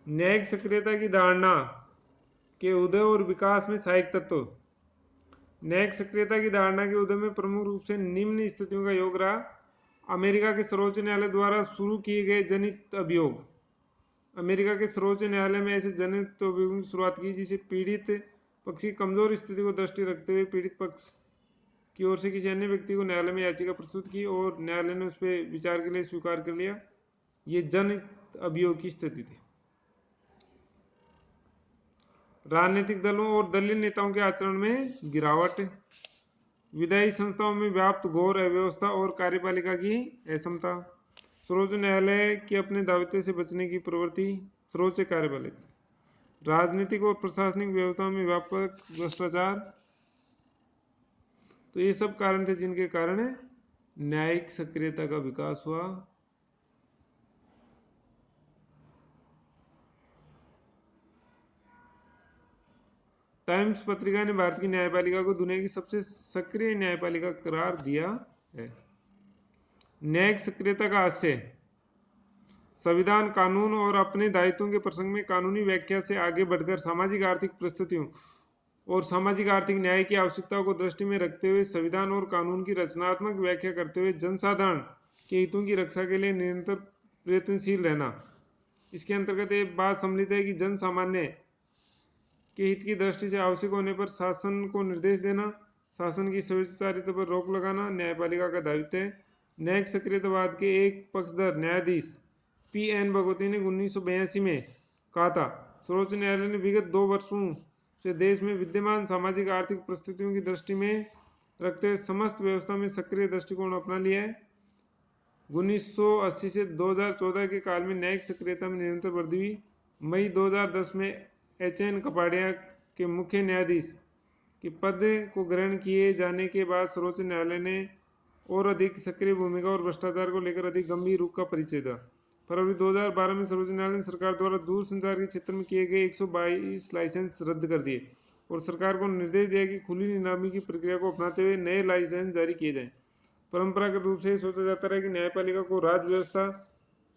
न्यायिक सक्रियता की धारणा के उदय और विकास में सहायक तत्व। न्यायिक सक्रियता की धारणा के उदय में प्रमुख रूप से निम्न स्थितियों का योग रहा। अमेरिका के सर्वोच्च न्यायालय द्वारा शुरू किए गए जनहित अभियोग। अमेरिका के सर्वोच्च न्यायालय में ऐसे जनहित अभियोगों की शुरुआत की जिसे पीड़ित पक्ष की कमजोर स्थिति को दृष्टि रखते हुए पीड़ित पक्ष की ओर से किसी अन्य व्यक्ति को न्यायालय में याचिका प्रस्तुत की और न्यायालय ने उस पर विचार के लिए स्वीकार कर लिया। ये जनहित अभियोग की स्थिति थी। राजनीतिक दलों और दलीय नेताओं के आचरण में गिरावट। विधायी संस्थाओं में व्याप्त घोर अव्यवस्था और कार्यपालिका की असमता। सर्वोच्च न्यायालय के अपने दायित्व से बचने की प्रवृत्ति। सर्वोच्च कार्यपालिका। राजनीतिक और प्रशासनिक व्यवस्था में व्यापक भ्रष्टाचार। तो ये सब कारण थे जिनके कारण न्यायिक सक्रियता का विकास हुआ। टाइम्स पत्रिका ने भारत की न्यायपालिका को दुनिया की सबसे सक्रिय न्यायपालिका करार दिया है। न्यायिक सक्रियता का आशय संविधान, कानून और अपने दायित्वों के प्रसंग में कानूनी व्याख्या से आगे बढ़कर सामाजिक आर्थिक परिस्थितियों और सामाजिक आर्थिक न्याय की आवश्यकता को दृष्टि में रखते हुए संविधान और कानून की रचनात्मक व्याख्या करते हुए जनसाधारण के हितों की रक्षा के लिए निरंतर प्रयत्नशील रहना। इसके अंतर्गत एक बात सम्मिलित है कि जन सामान्य के हित की दृष्टि से आवश्यक होने पर शासन को निर्देश देना, शासन की स्वेच्छाचारिता पर रोक लगाना न्यायपालिका का दायित्व है। न्यायिक सक्रियतावाद के एक पक्षधर न्यायाधीश P.N. भगवती ने 1982 में कहा था, सर्वोच्च न्यायालय ने विगत 2 वर्षों से देश में विद्यमान सामाजिक आर्थिक परिस्थितियों की दृष्टि में रखते हुए समस्त व्यवस्था में सक्रिय दृष्टिकोण अपना लिया है। 1980 से 2014 के काल में न्यायिक सक्रियता में निरंतर वृद्धि हुई। मई 2010 में H.N. कपाडिया के मुख्य न्यायाधीश के पद को ग्रहण किए जाने के बाद सर्वोच्च न्यायालय ने और अधिक सक्रिय भूमिका और भ्रष्टाचार को लेकर अधिक गंभीर रूप का परिचय दिया। फरवरी 2012 में सर्वोच्च न्यायालय ने सरकार द्वारा दूरसंचार के क्षेत्र में किए गए 122 लाइसेंस रद्द कर दिए और सरकार को निर्देश दिया कि खुली नीलामी की प्रक्रिया को अपनाते हुए नए लाइसेंस जारी किए जाएं। परंपरागत रूप से सोचा जाता रहा कि न्यायपालिका को राज्य व्यवस्था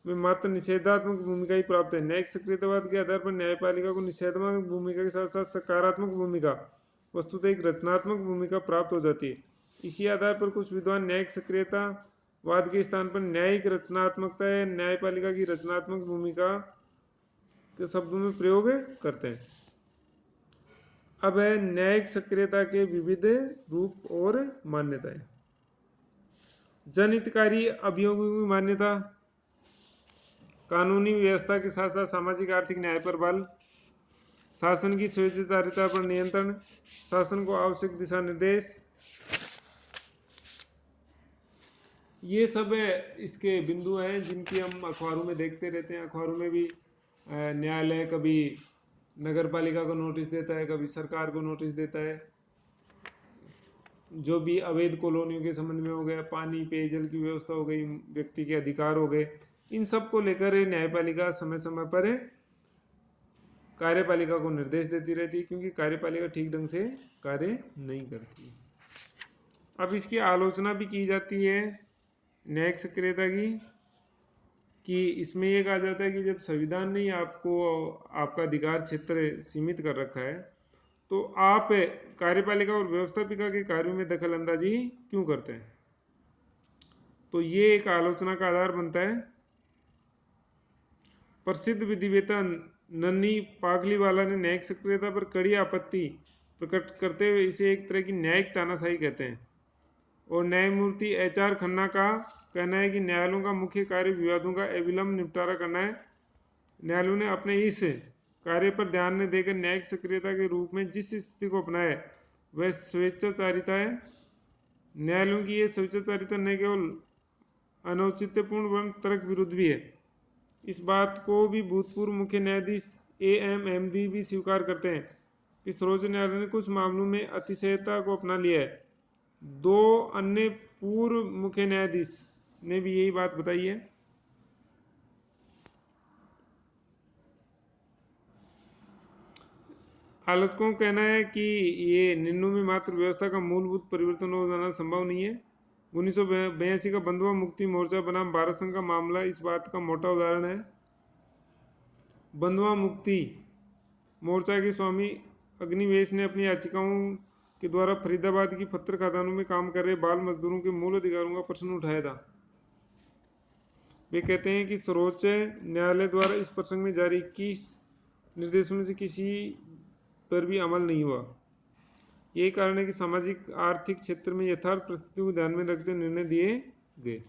में मात्र निषेधात्मक भूमिका ही प्राप्त है। न्यायिक सक्रियतावाद के आधार पर न्यायपालिका को निषेधात्मक भूमिका के साथ साथ सकारात्मक भूमिका, वस्तुतः एक रचनात्मक भूमिका प्राप्त हो जाती है। इसी आधार पर कुछ विद्वान न्यायिक सक्रियतावाद के स्थान पर न्यायिक रचनात्मकता या न्यायपालिका की रचनात्मक भूमिका के शब्दों में प्रयोग करते हैं। अब है न्यायिक सक्रियता के विविध रूप और मान्यताएं। जनहितकारी अभियोगों की मान्यता। कानूनी व्यवस्था के साथ साथ सामाजिक आर्थिक न्याय पर बल। शासन की स्वेच्छाचारिता पर नियंत्रण। शासन को आवश्यक दिशा निर्देश। ये सब इसके बिंदु हैं जिनकी हम अखबारों में देखते रहते हैं। अखबारों में भी न्यायालय कभी नगर पालिका को नोटिस देता है, कभी सरकार को नोटिस देता है। जो भी अवैध कॉलोनियों के संबंध में हो गया, पानी पेयजल की व्यवस्था हो गई, व्यक्ति के अधिकार हो गए, इन सब को लेकर न्यायपालिका समय समय पर कार्यपालिका को निर्देश देती रहती है, क्योंकि कार्यपालिका ठीक ढंग से कार्य नहीं करती। अब इसकी आलोचना भी की जाती है न्यायिक सक्रियता की, कि इसमें यह कहा जाता है कि जब संविधान ने आपको आपका अधिकार क्षेत्र सीमित कर रखा है, तो आप कार्यपालिका और व्यवस्थापिका के कार्यों में दखल अंदाजी क्यों करते हैं। तो ये एक आलोचना का आधार बनता है। प्रसिद्ध विधिवेत्ता नन्नी पागलीवाला ने न्यायिक सक्रियता पर कड़ी आपत्ति प्रकट करते हुए इसे एक तरह की न्यायिक तानाशाही कहते हैं। और न्यायमूर्ति HR खन्ना का कहना है कि न्यायालयों का मुख्य कार्य विवादों का अविलंब निपटारा करना है। न्यायालयों ने अपने इस कार्य पर ध्यान न देकर न्यायिक सक्रियता के रूप में जिस स्थिति को अपनाया वह स्वेच्छाचारिता है। न्यायालयों की यह स्वेच्छाचारिता न केवल अनौचित्यपूर्ण वरन तर्क विरुद्ध भी है। इस बात को भी भूतपूर्व मुख्य न्यायाधीश AM हेम्दी भी स्वीकार करते हैं कि सर्वोच्च न्यायालय ने कुछ मामलों में अतिशयता को अपना लिया है। 2 अन्य पूर्व मुख्य न्यायाधीश ने भी यही बात बताई है। आलोचकों का कहना है कि ये निन्नों में मात्र व्यवस्था का मूलभूत परिवर्तन हो जाना संभव नहीं है। 1982 का बंधुआ मुक्ति मोर्चा बनाम भारत संघ का मामला इस बात का मोटा उदाहरण है। बंधुआ मुक्ति मोर्चा के स्वामी अग्निवेश ने अपनी याचिकाओं के द्वारा फरीदाबाद की पत्थर खदानों में काम कर रहे बाल मजदूरों के मूल अधिकारों का प्रश्न उठाया था। वे कहते हैं कि सर्वोच्च न्यायालय द्वारा इस प्रसंग में जारी 21 निर्देशों में से किसी पर भी अमल नहीं हुआ। यही कारण है कि सामाजिक आर्थिक क्षेत्र में यथार्थ परिस्थिति को ध्यान में रखते निर्णय दिए गए।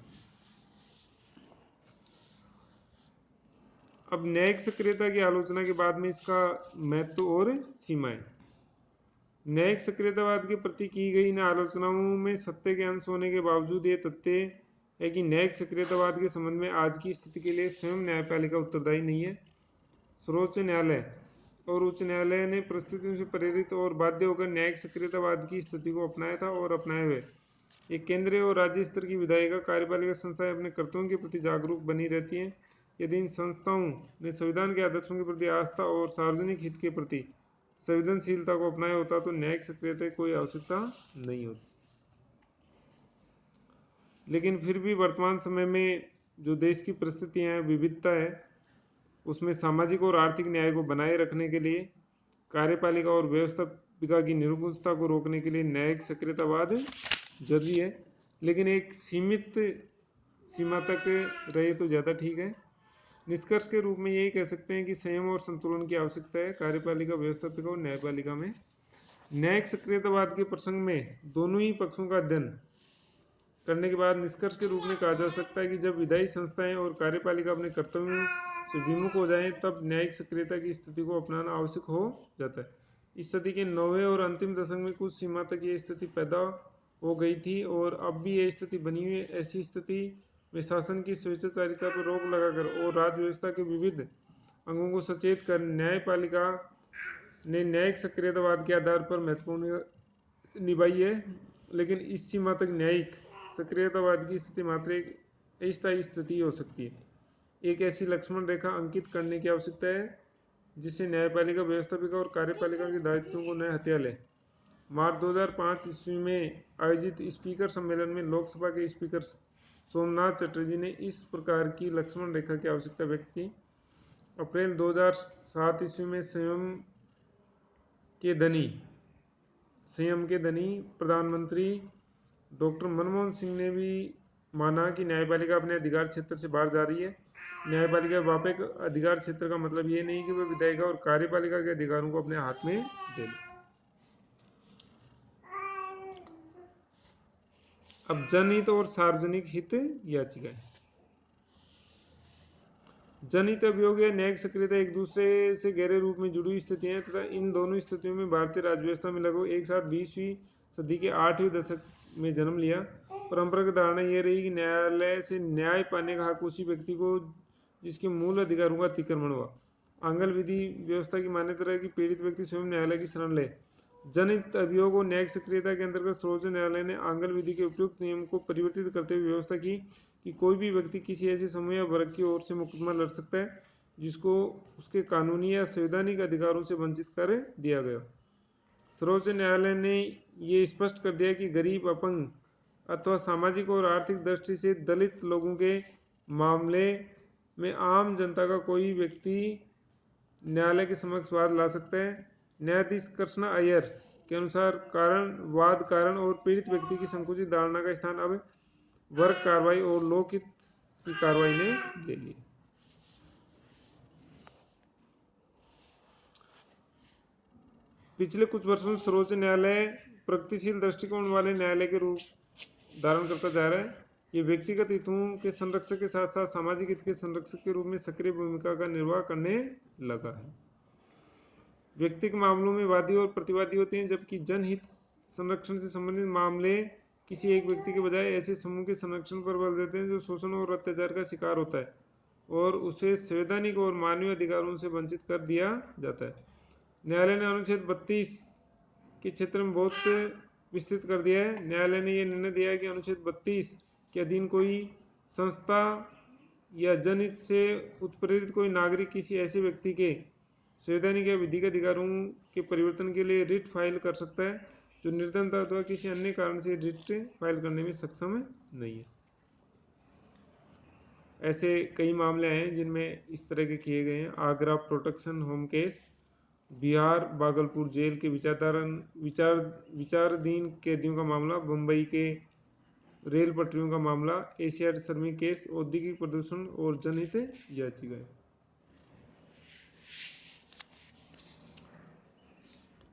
अब न्यायिक सक्रियता की आलोचना के बाद में इसका महत्व और सीमाएं। न्यायिक सक्रियतावाद के प्रति की गई इन आलोचनाओं में सत्य के अंश होने के बावजूद ये तथ्य है कि न्यायिक सक्रियतावाद के संबंध में आज की स्थिति के लिए स्वयं न्यायपालिका उत्तरदायी नहीं है। सर्वोच्च न्यायालय और उच्च न्यायालय ने परिस्थितियों से प्रेरित और बाध्य होकर न्यायिक सक्रियतावाद की स्थिति को अपनाया था और अपनाए हुए एक केंद्रीय और राज्य स्तर की विधायिका कार्यपालिका संस्थाएं अपने कर्तव्यों के प्रति जागरूक बनी रहती हैं। यदि इन संस्थाओं ने संविधान के आदर्शों के प्रति आस्था और सार्वजनिक हित के प्रति संवेदनशीलता को अपनाया होता तो न्यायिक सक्रियता की कोई आवश्यकता नहीं होती। लेकिन फिर भी वर्तमान समय में जो देश की परिस्थितियां हैं, विविधता है, उसमें सामाजिक और आर्थिक न्याय को बनाए रखने के लिए कार्यपालिका और व्यवस्थापिका की निरंकुशता को रोकने के लिए न्यायिक सक्रियतावाद जरूरी है, लेकिन एक सीमित सीमा तक रहे तो ज़्यादा ठीक है। निष्कर्ष के रूप में यही कह सकते हैं कि संयम और संतुलन की आवश्यकता है कार्यपालिका, व्यवस्थापिका और न्यायपालिका में। न्यायिक सक्रियतावाद के प्रसंग में दोनों ही पक्षों का अध्ययन करने के बाद निष्कर्ष के रूप में कहा जा सकता है कि जब विधायी संस्थाएं और कार्यपालिका अपने कर्तव्यों से विमुख हो जाएं, तब न्यायिक सक्रियता की स्थिति को अपनाना आवश्यक हो जाता है। इस सदी के 9वें और अंतिम दशक में कुछ सीमा तक ये स्थिति पैदा हो गई थी और अब भी ये स्थिति बनी हुई है। ऐसी स्थिति में शासन की स्वेच्छाचारिता पर रोक लगाकर और राज्य व्यवस्था के विविध अंगों को सचेत कर न्यायपालिका ने न्यायिक सक्रियतावाद के आधार पर महत्वपूर्ण निभाई है। लेकिन इस सीमा तक न्यायिक सक्रियतावाद की स्थिति मात्र एक अस्थायी स्थिति हो सकती है। एक ऐसी लक्ष्मण रेखा अंकित करने की आवश्यकता है जिससे न्यायपालिका, व्यवस्थापिका और कार्यपालिका के दायित्वों को नए हथियार ले। मार्च 2005 ईस्वी में आयोजित स्पीकर सम्मेलन में लोकसभा के स्पीकर सोमनाथ चटर्जी ने इस प्रकार की लक्ष्मण रेखा की आवश्यकता व्यक्त की। अप्रैल 2007 ईस्वी में संयम के धनी प्रधानमंत्री डॉक्टर मनमोहन सिंह ने भी माना कि न्यायपालिका अपने अधिकार क्षेत्र से बाहर जा रही है। न्यायपालिका के व्यापक अधिकार क्षेत्र का मतलब ये नहीं कि वह विधायिका और कार्यपालिका के अधिकारों को अपने हाथ में ले ले। अब जनहित और सार्वजनिक हित याचिकाएं। जनहित अभियोग या न्यायिक सक्रियता एक दूसरे से गहरे रूप में जुड़ी हुई स्थितियां हैं तथा इन दोनों स्थितियों में भारतीय राज्य व्यवस्था में लगभग एक साथ 20वीं सदी के 8वें दशक में जन्म लिया। परंपरागत धारणा यह रही कि न्यायालय से न्याय पाने का हक उसी व्यक्ति को जिसके मूल अधिकारों का अतिक्रमण हुआ। आंगल विधि व्यवस्था की मान्यता रही कि पीड़ित व्यक्ति स्वयं न्यायालय की शरण ले। जनहित अभियोग और न्यायिक सक्रियता के अंतर्गत सर्वोच्च न्यायालय ने आंगल विधि के उपयुक्त नियम को परिवर्तित करते हुए व्यवस्था की कि कोई भी व्यक्ति किसी ऐसे समूह या वर्ग की ओर से मुकदमा लड़ सकता है जिसको उसके कानूनी या संवैधानिक अधिकारों से वंचित कर दिया गया। सर्वोच्च न्यायालय ने ये स्पष्ट कर दिया कि गरीब, अपंग अथवा सामाजिक और आर्थिक दृष्टि से दलित लोगों के मामले में आम जनता का कोई व्यक्ति न्यायालय के समक्ष वाद ला सकता है। न्यायाधीश कृष्णा अय्यर के अनुसार वाद कारण और पीड़ित व्यक्ति की संकुचित धारणा का स्थान अब वर्ग कार्रवाई और लोकहित की कार्रवाई ने ले ली। पिछले कुछ वर्षों में सर्वोच्च न्यायालय प्रगतिशील दृष्टिकोण वाले न्यायालय के रूप धारण करता जा रहा है। ये व्यक्तिगत हितों के संरक्षक के साथ साथ सामाजिक हित के संरक्षक के रूप में सक्रिय भूमिका का निर्वाह करने लगा है। व्यक्तिगत मामलों में वादी और प्रतिवादी होते हैं, जबकि जनहित संरक्षण से संबंधित मामले किसी एक व्यक्ति के बजाय ऐसे समूह के संरक्षण पर बल देते हैं जो शोषण और अत्याचार का शिकार होता है और उसे संवैधानिक और मानवीय अधिकारों से वंचित कर दिया जाता है। न्यायालय ने अनुच्छेद 32 के क्षेत्र में बहुत विस्तृत कर दिया है। न्यायालय ने यह निर्णय दिया है कि अनुच्छेद 32 के अधीन कोई संस्था या जनहित से उत्प्रेरित कोई नागरिक किसी ऐसे व्यक्ति के संवैधानिक या विधिक अधिकारों के परिवर्तन के लिए रिट फाइल कर सकता है जो निर्धनता अथवा किसी अन्य कारण से रिट फाइल करने में सक्षम नहीं है। ऐसे कई मामले हैं जिनमें इस तरह के किए गए हैं। Agra protection home case, Bihar Bhagalpur jail के विचाराधीन कैदियों का मामला, मुंबई के रेल पटरियों का मामला, एशियाड श्रमिक केस, औद्योगिक प्रदूषण और जनहित याचिकाएं।